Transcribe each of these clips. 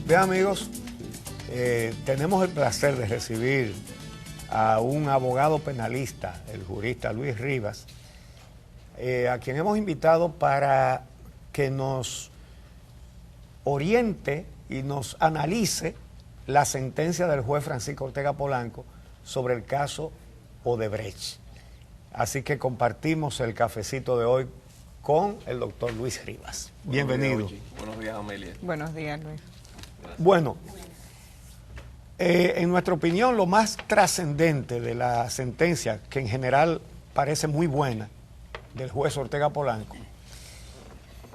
Bien, amigos, tenemos el placer de recibir a un abogado penalista, el jurista Luis Rivas, a quien hemos invitado para que nos oriente y nos analice la sentencia del juez Francisco Ortega Polanco sobre el caso Odebrecht. Así que compartimos el cafecito de hoy con el doctor Luis Rivas. Bienvenido. Buenos días, Amelia. Buenos días, Luis. Gracias. Bueno, en nuestra opinión, lo más trascendente de la sentencia, que en general parece muy buena, del juez Ortega Polanco,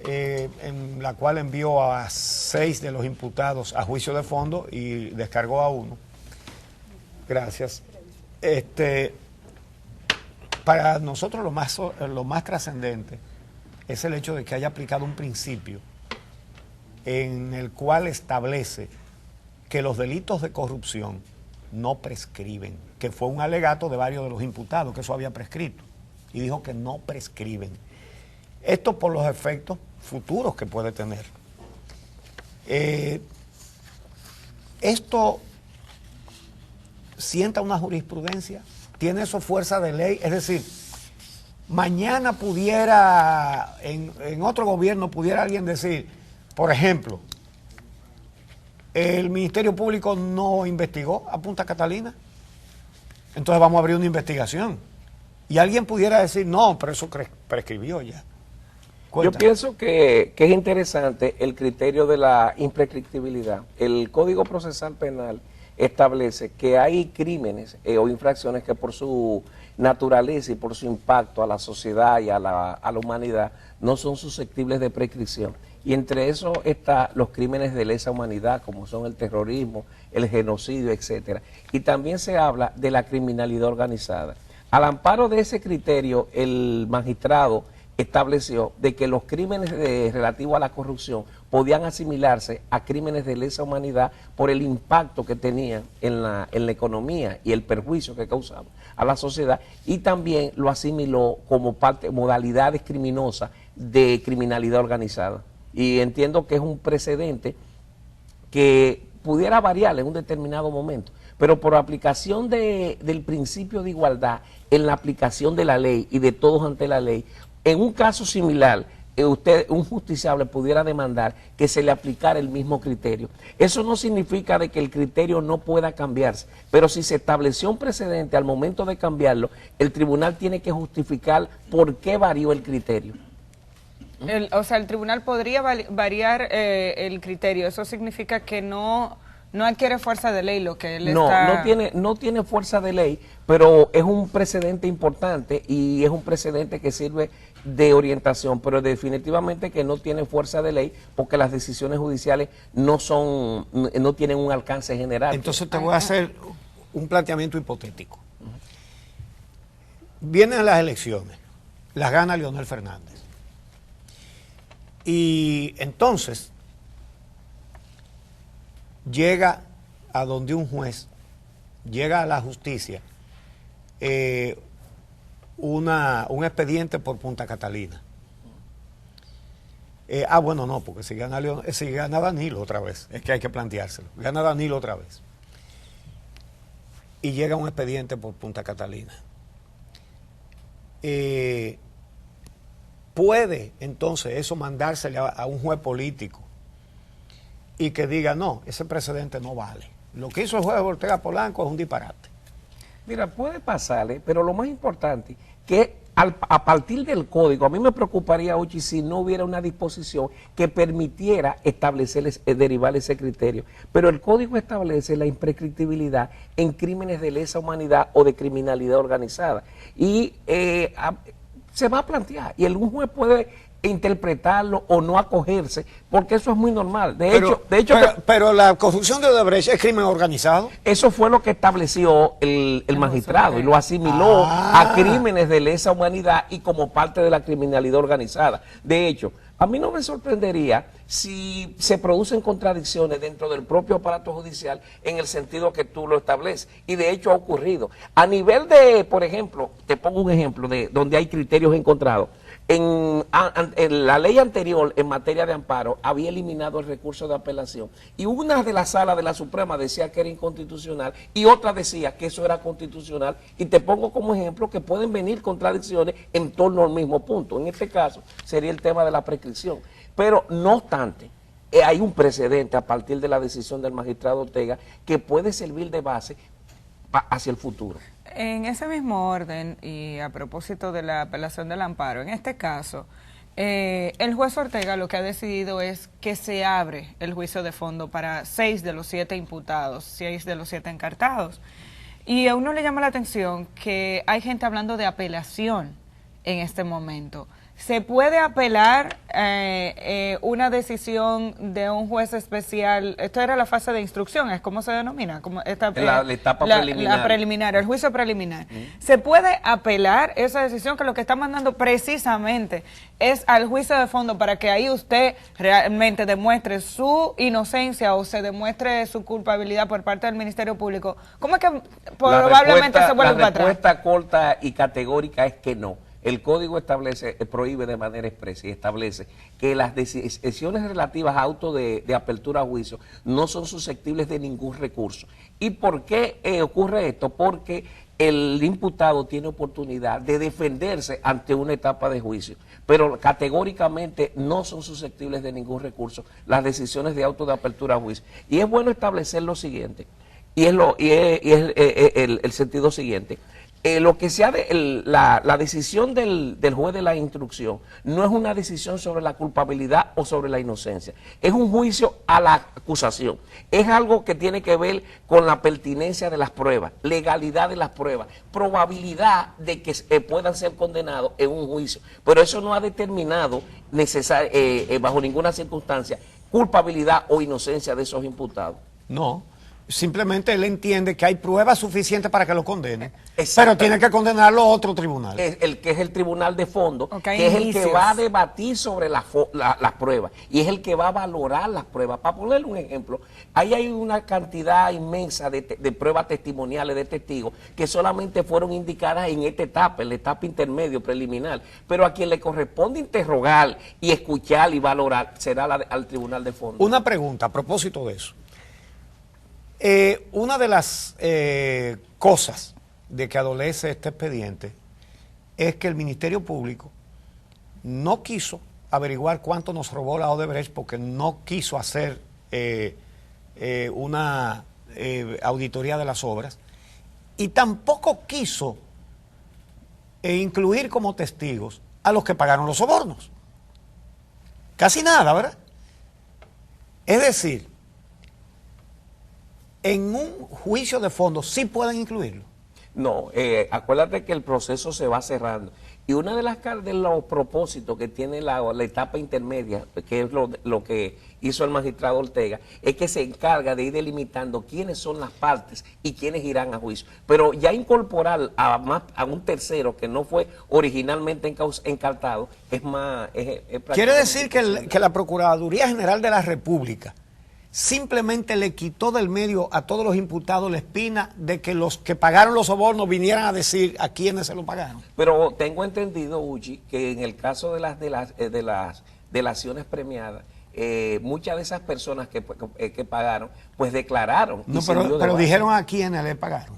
en la cual envió a 6 de los imputados a juicio de fondo y descargó a 1. Gracias. Para nosotros lo más trascendente es el hecho de que haya aplicado un principio en el cual establece que los delitos de corrupción no prescriben, que fue un alegato de varios de los imputados, que eso había prescrito, y dijo que no prescriben. Esto por los efectos futuros que puede tener. Esto sienta una jurisprudencia, tiene eso fuerza de ley, es decir, mañana pudiera, en otro gobierno pudiera alguien decir, por ejemplo, el Ministerio Público no investigó a Punta Catalina, entonces vamos a abrir una investigación. Y alguien pudiera decir, no, pero eso prescribió ya. Cuéntame. Yo pienso que es interesante el criterio de la imprescriptibilidad. El Código Procesal Penal establece que hay crímenes o infracciones que por su naturaleza y por su impacto a la sociedad y a la humanidad no son susceptibles de prescripción. Y entre eso están los crímenes de lesa humanidad, como son el terrorismo, el genocidio, etcétera. Y también se habla de la criminalidad organizada. Al amparo de ese criterio, el magistrado estableció de que los crímenes relativos a la corrupción podían asimilarse a crímenes de lesa humanidad por el impacto que tenían en la economía y el perjuicio que causaban a la sociedad, y también lo asimiló como modalidades criminosas de criminalidad organizada. Y entiendo que es un precedente que pudiera variar en un determinado momento, pero por aplicación del principio de igualdad en la aplicación de la ley y de todos ante la ley, en un caso similar, un justiciable pudiera demandar que se le aplicara el mismo criterio. Eso no significa de que el criterio no pueda cambiarse, pero si se estableció un precedente al momento de cambiarlo, el tribunal tiene que justificar por qué varió el criterio. O sea, el tribunal podría variar el criterio. Eso significa que no adquiere fuerza de ley lo que él está... No tiene fuerza de ley, pero es un precedente importante y es un precedente que sirve de orientación, pero definitivamente que no tiene fuerza de ley porque las decisiones judiciales no tienen un alcance general. Entonces te voy a hacer un planteamiento hipotético. Vienen las elecciones, las gana Leonel Fernández. Y entonces llega a donde un juez, llega a la justicia, un expediente por Punta Catalina. Bueno, no, porque si gana Danilo otra vez, es que hay que planteárselo. Gana Danilo otra vez. Y llega un expediente por Punta Catalina. Puede entonces eso mandársele a un juez político y que diga, no, ese precedente no vale. Lo que hizo el juez Ortega Polanco es un disparate. Mira, puede pasarle, pero lo más importante que a partir del código, a mí me preocuparía, Uchi, si no hubiera una disposición que permitiera derivar ese criterio. Pero el código establece la imprescriptibilidad en crímenes de lesa humanidad o de criminalidad organizada. Y se va a plantear y un juez puede interpretarlo o no acogerse, porque eso es muy normal. Pero la corrupción de Odebrecht es crimen organizado. Eso fue lo que estableció el magistrado y lo asimiló a crímenes de lesa humanidad y como parte de la criminalidad organizada. De hecho, a mí no me sorprendería si se producen contradicciones dentro del propio aparato judicial en el sentido que tú lo estableces. Y de hecho ha ocurrido. A nivel de, por ejemplo, te pongo un ejemplo de donde hay criterios encontrados. en la ley anterior en materia de amparo había eliminado el recurso de apelación y una de las salas de la Suprema decía que era inconstitucional y otra decía que eso era constitucional, y te pongo como ejemplo que pueden venir contradicciones en torno al mismo punto. En este caso sería el tema de la prescripción, pero no obstante, hay un precedente a partir de la decisión del magistrado Ortega que puede servir de base hacia el futuro. En ese mismo orden, y a propósito de la apelación del amparo, en este caso, el juez Ortega lo que ha decidido es que se abre el juicio de fondo para 6 de los 7 imputados, 6 de los 7 encartados. Y a uno le llama la atención que hay gente hablando de apelación en este momento. ¿Se puede apelar una decisión de un juez especial? Esto era la fase de instrucción, ¿es cómo se denomina? Como la etapa preliminar. La preliminar, el juicio preliminar. ¿Se puede apelar esa decisión que lo que está mandando precisamente es al juicio de fondo para que ahí usted realmente demuestre su inocencia o se demuestre su culpabilidad por parte del Ministerio Público? ¿Cómo es que probablemente se vuelve para atrás? La respuesta corta y categórica es que no. El Código prohíbe de manera expresa y establece que las decisiones relativas a auto de apertura a juicio no son susceptibles de ningún recurso. ¿Y por qué ocurre esto? Porque el imputado tiene oportunidad de defenderse ante una etapa de juicio, pero categóricamente no son susceptibles de ningún recurso las decisiones de auto de apertura a juicio. Y es bueno establecer lo siguiente, y es el sentido siguiente. Lo que sea la decisión del juez de la instrucción no es una decisión sobre la culpabilidad o sobre la inocencia, es un juicio a la acusación, es algo que tiene que ver con la pertinencia de las pruebas, legalidad de las pruebas, probabilidad de que puedan ser condenados en un juicio, pero eso no ha determinado bajo ninguna circunstancia culpabilidad o inocencia de esos imputados. No. Simplemente él entiende que hay pruebas suficientes para que lo condene, pero tiene que condenarlo a otro tribunal. Que es el tribunal de fondo, que es el que va a debatir sobre las pruebas y es el que va a valorar las pruebas. Para ponerle un ejemplo, ahí hay una cantidad inmensa de pruebas testimoniales de testigos que solamente fueron indicadas en esta etapa, en la etapa intermedio preliminar, pero a quien le corresponde interrogar y escuchar y valorar será al tribunal de fondo. Una pregunta a propósito de eso. Una de las cosas de que adolece este expediente es que el Ministerio Público no quiso averiguar cuánto nos robó la Odebrecht porque no quiso hacer una auditoría de las obras y tampoco quiso incluir como testigos a los que pagaron los sobornos. Casi nada, ¿verdad? Es decir, en un juicio de fondo sí pueden incluirlo. No, acuérdate que el proceso se va cerrando. Y una de los propósitos que tiene la etapa intermedia, que es lo que hizo el magistrado Ortega, es que se encarga de ir delimitando quiénes son las partes y quiénes irán a juicio. Pero ya incorporar a un tercero que no fue originalmente encartado es más... Quiere decir que la Procuraduría General de la República simplemente le quitó del medio a todos los imputados la espina de que los que pagaron los sobornos vinieran a decir a quiénes se lo pagaron. Pero tengo entendido, Uchi, que en el caso de las delaciones premiadas, muchas de esas personas que pagaron, pues declararon. No, pero dijeron a quiénes le pagaron.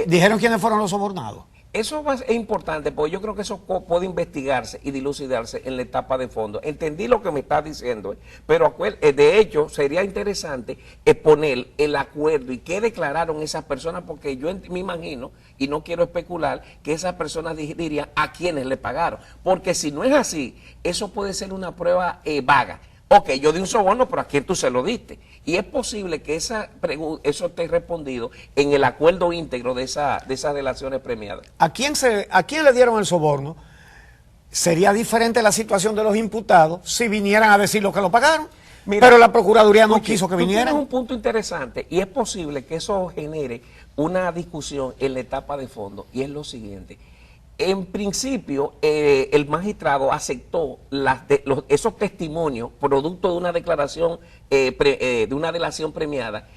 Dijeron quiénes fueron los sobornados. Eso es importante, porque yo creo que eso puede investigarse y dilucidarse en la etapa de fondo. Entendí lo que me estás diciendo, pero de hecho sería interesante exponer el acuerdo y qué declararon esas personas, porque yo me imagino, y no quiero especular, que esas personas dirían a quiénes le pagaron. Porque si no es así, eso puede ser una prueba vaga. Ok, yo di un soborno, pero ¿a quién tú se lo diste? Y es posible que eso esté respondido en el acuerdo íntegro de esas delaciones premiadas. ¿A quién le dieron el soborno? Sería diferente la situación de los imputados si vinieran a decir lo que lo pagaron. Mira, pero la Procuraduría no quiso que vinieran. Tienes un punto interesante y es posible que eso genere una discusión en la etapa de fondo, y es lo siguiente. En principio, el magistrado aceptó esos testimonios producto de una declaración, de una delación premiada,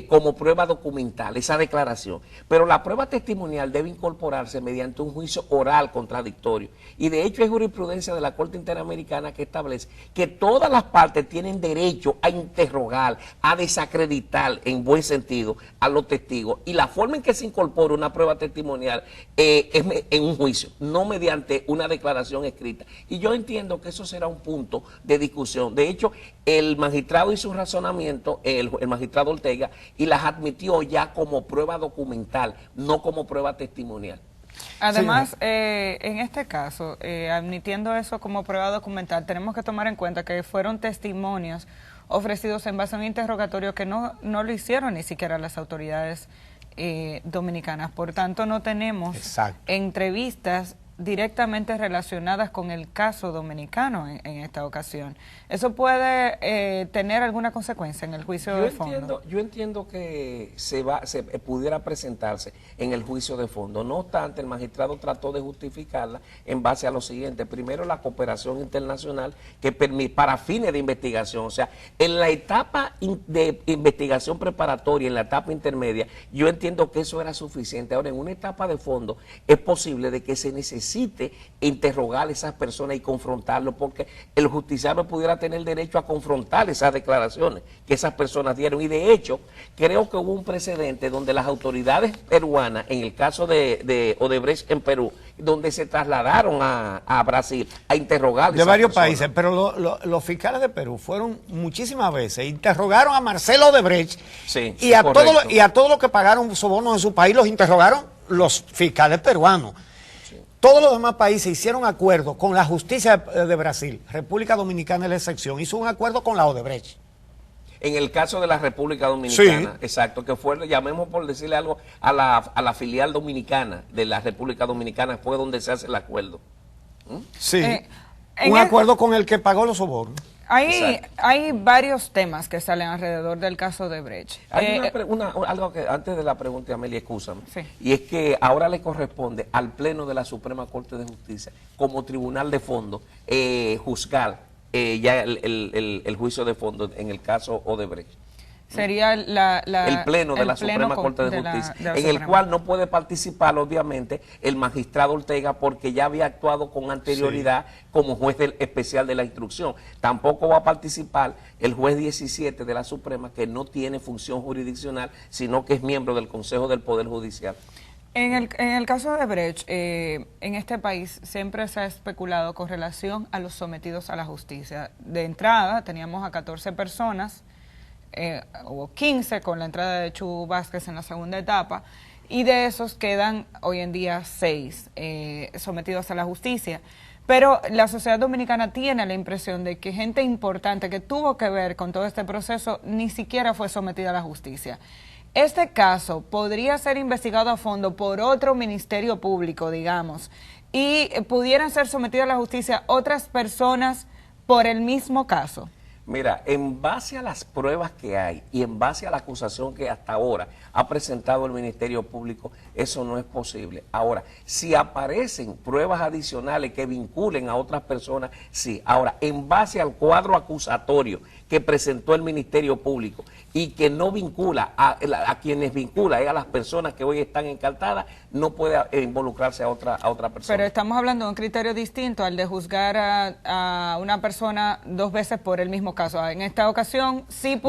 como prueba documental, esa declaración. Pero la prueba testimonial debe incorporarse mediante un juicio oral contradictorio. Y de hecho hay jurisprudencia de la Corte Interamericana que establece que todas las partes tienen derecho a interrogar, a desacreditar, en buen sentido, a los testigos. Y la forma en que se incorpora una prueba testimonial es en un juicio, no mediante una declaración escrita. Y yo entiendo que eso será un punto de discusión. De hecho, el magistrado hizo un razonamiento, el magistrado Ortega, y las admitió ya como prueba documental, no como prueba testimonial. Además, en este caso, admitiendo eso como prueba documental, tenemos que tomar en cuenta que fueron testimonios ofrecidos en base a un interrogatorio que no lo hicieron ni siquiera las autoridades dominicanas. Por tanto, no tenemos entrevistas directamente relacionadas con el caso dominicano en esta ocasión. ¿Eso puede tener alguna consecuencia en el juicio de fondo? Yo entiendo que se pudiera presentarse en el juicio de fondo. No obstante, el magistrado trató de justificarla en base a lo siguiente. Primero, la cooperación internacional que para fines de investigación. O sea, en la etapa de investigación preparatoria, en la etapa intermedia, yo entiendo que eso era suficiente. Ahora, en una etapa de fondo, es posible de que se necesite interrogar a esas personas y confrontarlos, porque el justiciable pudiera tener derecho a confrontar esas declaraciones que esas personas dieron. Y de hecho, creo que hubo un precedente donde las autoridades peruanas, en el caso de Odebrecht en Perú, donde se trasladaron a Brasil a interrogar de varios países, pero los fiscales de Perú fueron muchísimas veces, interrogaron a Marcelo Odebrecht, y a todos los que pagaron sobornos en su país los interrogaron los fiscales peruanos. Todos los demás países hicieron acuerdos con la justicia de Brasil. República Dominicana es la excepción. Hizo un acuerdo con la Odebrecht. En el caso de la República Dominicana, exacto, que fue, llamemos por decirle algo, a la filial dominicana de la República Dominicana, fue donde se hace el acuerdo. Sí, un acuerdo con el que pagó los sobornos. Hay varios temas que salen alrededor del caso de Brecht. Hay algo que antes de la pregunta, Amelia, excúsame, y es que ahora le corresponde al Pleno de la Suprema Corte de Justicia, como tribunal de fondo, juzgar ya el juicio de fondo en el caso Odebrecht. Sería el Pleno de la Suprema Corte de Justicia, en el cual no puede participar, obviamente, el magistrado Ortega, porque ya había actuado con anterioridad como juez especial de la instrucción. Tampoco va a participar el juez 17 de la Suprema, que no tiene función jurisdiccional, sino que es miembro del Consejo del Poder Judicial. En el caso de Brecht, en este país siempre se ha especulado con relación a los sometidos a la justicia. De entrada, teníamos a 14 personas, hubo 15 con la entrada de Chu Vázquez en la segunda etapa, y de esos quedan hoy en día 6 sometidos a la justicia. Pero la sociedad dominicana tiene la impresión de que gente importante que tuvo que ver con todo este proceso ni siquiera fue sometida a la justicia. Este caso podría ser investigado a fondo por otro ministerio público, digamos, y pudieran ser sometidas a la justicia otras personas por el mismo caso. Mira, en base a las pruebas que hay y en base a la acusación que hasta ahora ha presentado el Ministerio Público, eso no es posible. Ahora, si aparecen pruebas adicionales que vinculen a otras personas, sí. Ahora, en base al cuadro acusatorio que presentó el Ministerio Público y que no vincula a quienes vincula, a las personas que hoy están encartadas, no puede involucrarse a otra persona. Pero estamos hablando de un criterio distinto al de juzgar a una persona 2 veces por el mismo caso. En esta ocasión, si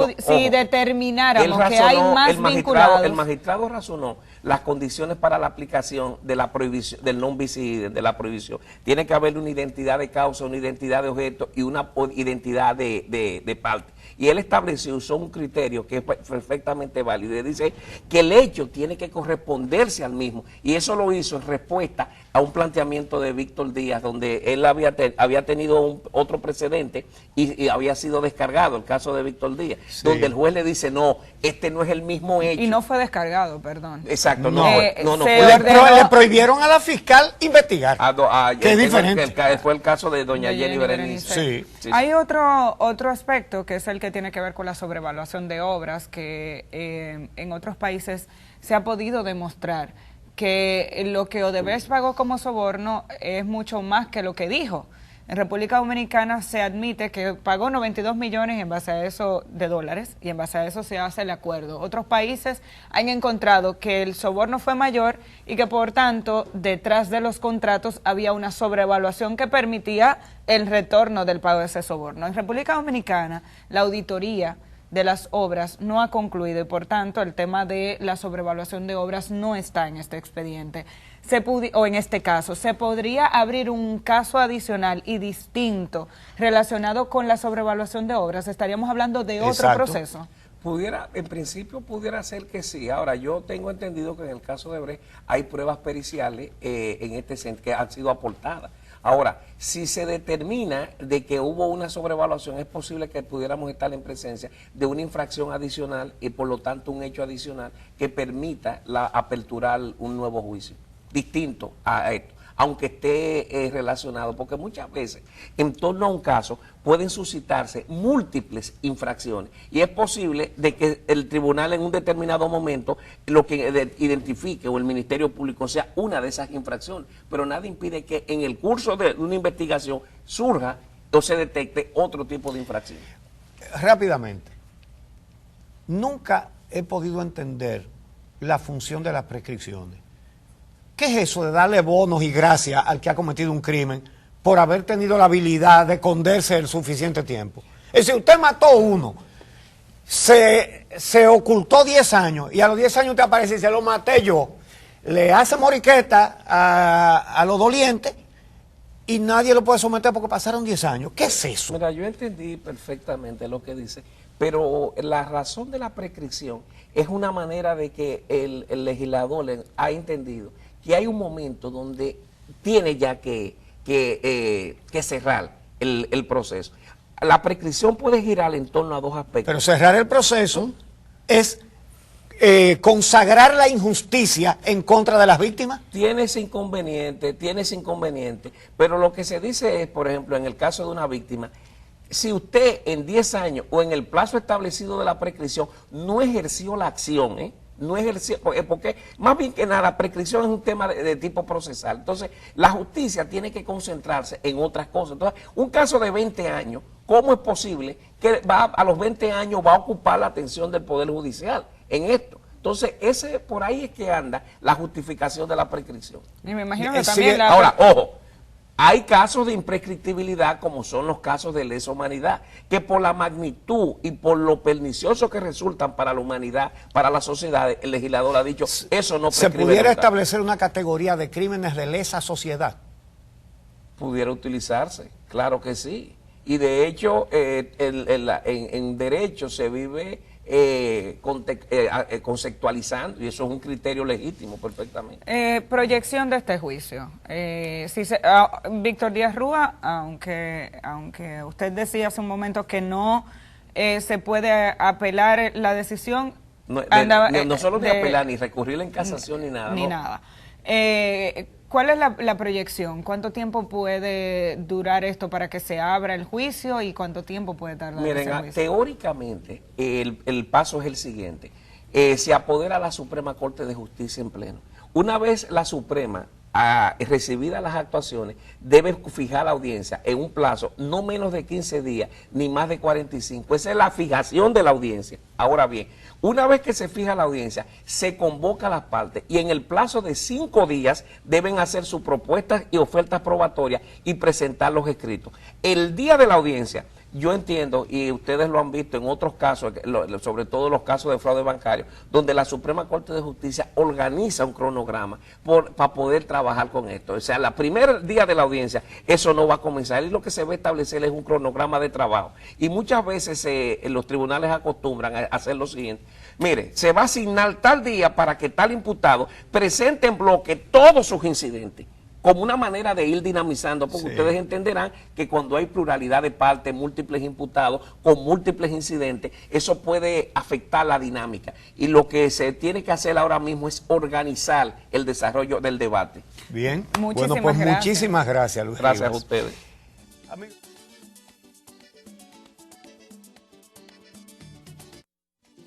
determináramos que hay más vinculados. El magistrado razonó las condiciones para la aplicación de la prohibición, del non bis idem, de la prohibición. Tiene que haber una identidad de causa, una identidad de objeto y una identidad de parte. Y él estableció, usó un criterio que es perfectamente válido, y dice que el hecho tiene que corresponderse al mismo, y eso lo hizo en respuesta a un planteamiento de Víctor Díaz, donde él había tenido otro precedente y había sido descargado, el caso de Víctor Díaz, donde el juez le dice, no, este no es el mismo hecho. Y no fue descargado, perdón. Exacto, le prohibieron a la fiscal investigar, que es diferente. Fue el caso de doña Jenny Berenice. Hay otro aspecto que es el que tiene que ver con la sobrevaluación de obras, que en otros países se ha podido demostrar que lo que Odebrecht pagó como soborno es mucho más que lo que dijo. En República Dominicana se admite que pagó 92 millones en base a eso de dólares y en base a eso se hace el acuerdo. Otros países han encontrado que el soborno fue mayor y que por tanto detrás de los contratos había una sobrevaluación que permitía el retorno del pago de ese soborno. En República Dominicana la auditoría de las obras no ha concluido y por tanto el tema de la sobrevaluación de obras no está en este expediente. O en este caso, ¿se podría abrir un caso adicional y distinto relacionado con la sobrevaluación de obras? ¿Estaríamos hablando de otro proceso? En principio pudiera ser que sí. Ahora, yo tengo entendido que en el caso de Brecht hay pruebas periciales en este sentido que han sido aportadas. Ahora, si se determina de que hubo una sobrevaluación, es posible que pudiéramos estar en presencia de una infracción adicional y por lo tanto un hecho adicional que permita aperturar un nuevo juicio, distinto a esto, aunque esté relacionado, porque muchas veces en torno a un caso pueden suscitarse múltiples infracciones y es posible de que el tribunal en un determinado momento lo que identifique o el Ministerio Público sea una de esas infracciones, pero nada impide que en el curso de una investigación surja o se detecte otro tipo de infracción. Rápidamente, nunca he podido entender la función de las prescripciones. ¿Qué es eso de darle bonos y gracias al que ha cometido un crimen por haber tenido la habilidad de esconderse el suficiente tiempo? Es decir, usted mató a uno, se ocultó 10 años y a los 10 años usted aparece y dice, lo maté yo. Le hace moriqueta a los dolientes y nadie lo puede someter porque pasaron 10 años. ¿Qué es eso? Mira, yo entendí perfectamente lo que dice, pero la razón de la prescripción es una manera de que el legislador ha entendido que hay un momento donde tiene ya que cerrar el proceso. La prescripción puede girar en torno a dos aspectos. Pero cerrar el proceso es consagrar la injusticia en contra de las víctimas. Tiene ese inconveniente, pero lo que se dice es, por ejemplo, en el caso de una víctima, si usted en 10 años o en el plazo establecido de la prescripción no ejerció la acción, no ejerció, porque más bien que nada, prescripción es un tema de tipo procesal. Entonces, la justicia tiene que concentrarse en otras cosas. Entonces, un caso de 20 años, ¿cómo es posible que a los 20 años va a ocupar la atención del Poder Judicial en esto? Entonces, por ahí es que anda la justificación de la prescripción. Y me imagino que también Ahora, ojo, hay casos de imprescriptibilidad como son los casos de lesa humanidad, que por la magnitud y por lo pernicioso que resultan para la humanidad, para las sociedades, el legislador ha dicho, eso no prescribe. ¿Se pudiera establecer una categoría de crímenes de lesa sociedad? Pudiera utilizarse, claro que sí. Y de hecho, en derecho se vive conceptualizando y eso es un criterio legítimo perfectamente. Proyección de este juicio. Víctor Díaz Rúa, aunque usted decía hace un momento que no se puede apelar la decisión. No solo de apelar, ni recurrir en casación, ni nada. Ni nada. ¿Cuál es la proyección? ¿Cuánto tiempo puede durar esto para que se abra el juicio y cuánto tiempo puede tardar ese juicio? Teóricamente el paso es el siguiente. Se apodera la Suprema Corte de Justicia en pleno. Una vez la Suprema recibidas las actuaciones, debe fijar la audiencia en un plazo no menos de 15 días, ni más de 45. Esa es la fijación de la audiencia. Ahora bien, una vez que se fija la audiencia, se convoca a las partes y en el plazo de 5 días deben hacer sus propuestas y ofertas probatorias y presentar los escritos. El día de la audiencia, yo entiendo, y ustedes lo han visto en otros casos, sobre todo los casos de fraude bancario, donde la Suprema Corte de Justicia organiza un cronograma para poder trabajar con esto. O sea, el primer día de la audiencia, eso no va a comenzar. Y lo que se va a establecer es un cronograma de trabajo. Y muchas veces los tribunales acostumbran a hacer lo siguiente. Mire, se va a asignar tal día para que tal imputado presente en bloque todos sus incidentes, como una manera de ir dinamizando, porque ustedes entenderán que cuando hay pluralidad de partes, múltiples imputados, con múltiples incidentes, eso puede afectar la dinámica. Y lo que se tiene que hacer ahora mismo es organizar el desarrollo del debate. Bien, muchísimas gracias, Luis. Gracias a ustedes.